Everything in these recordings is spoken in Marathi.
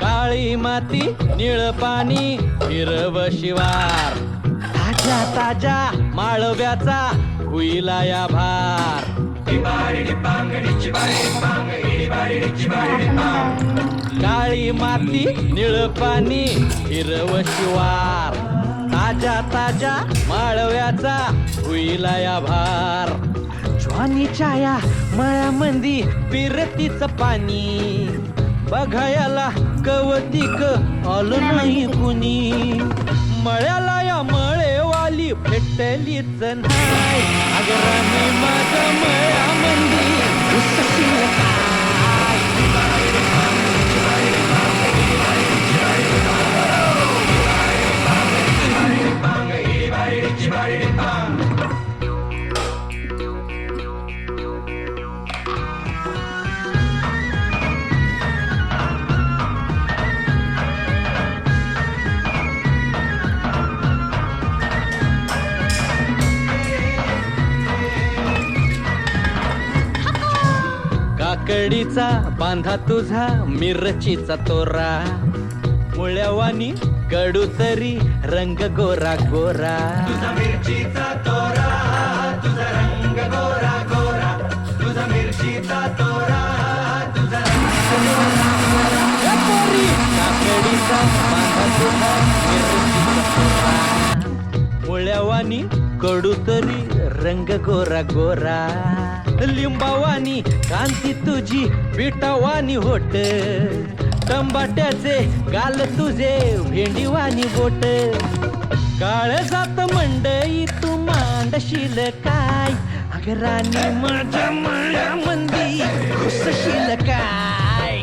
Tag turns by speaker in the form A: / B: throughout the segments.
A: काळी माती निळ पाणी हिरव शिवार ताज्या ताज्या माळव्याचा हुईला या भार काळी माती निळ पाणी हिरव शिवार ताज्या ताज्या माळव्याचा हुईला या भार ज्वानीच्या या मळ्यामंदी पिरतीच पाणी बघायला कवतिक आलं नाही कुणी मळ्याला या मळेवाली भेटलीच नाही अगराने माझ्या मळ्यामंदी उसशील काय काकडीचा बांधा तुझा मिरचीचा तोरा मुळ्यावानी कडू तरी रंग गोरा गोरा तुझा मिरचीचा तोरा तुझा रंग गोरा गोरा तुझा मिरचीचा तोरा तुझा काकडीचा बांधा तुझा मिरचीचा तोरा मुळ्यावानी कडू तरी रंग गोरा गोरा लिंबावानी कांती तुझी पिठावानी होट टंबाट्याचे गाल तुझे भेंडीवानी बोट काळ जात मंडई तू मांडशील काय अगरानी माझ्या मळ्यामंदी घुसशील काय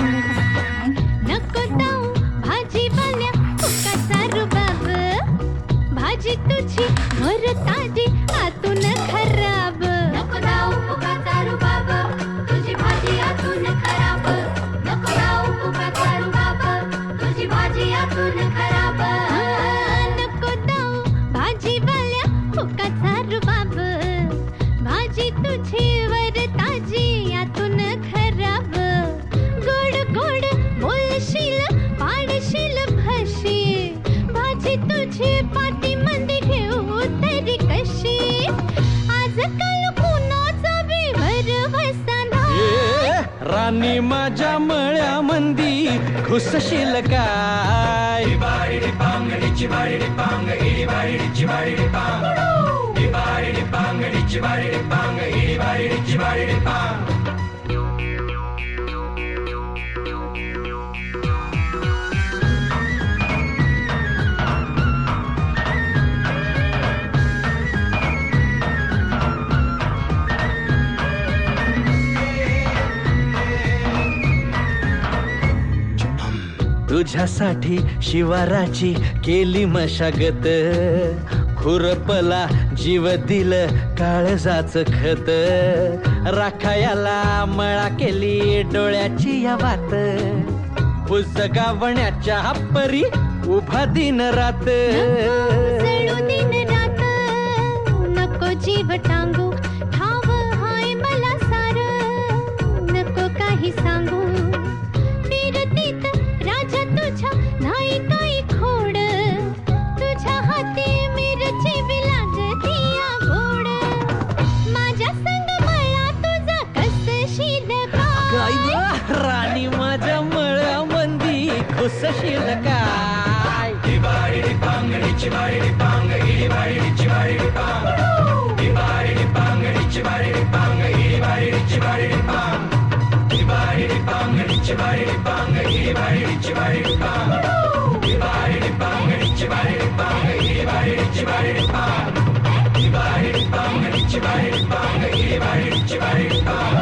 B: नको जाऊ भाजीवाल्या फुकाचा रुबाब भाजी तुझी मर ताजी आतून खराब नको जाऊ फुकाचा रुबाब तुझी भाजी आतून खराब नको जाऊ फुकाचा रुबाब तुझी भाजी आतून खराब नको जाऊ भाजीवाल्या फुकाचा रुबाब भाजी तुझी वर ताजी यातून खराब गोड गोड बोलशील पाडशील भाशी भाजी तुझी पाटी मंदी घेऊ तरी कशी आजकाल कुणाचा विवर वसाना
A: राणी माझ्या मळ्यामंदी घुसशील काय तुझ्यासाठी शिवाराची केली मशागत खुरपला जीव दिलं काळजाच खत राखायाला मळा केली डोळ्याची या वात पुस्तकावण्याच्या परी उभा दिन रात
B: जळू दिन रात नको जीव टांगू ठाव हाय मला सार नको काही सांगू फिरतीत राजा तुझ्या नाही काही खोड तुझ्या हाती मिरची विलागतिया गोड माझ्या संग मला तुझा कसशील काय
A: राणी माझ्या मळ्यामंदी घुसशील काय
C: Bang, Bye.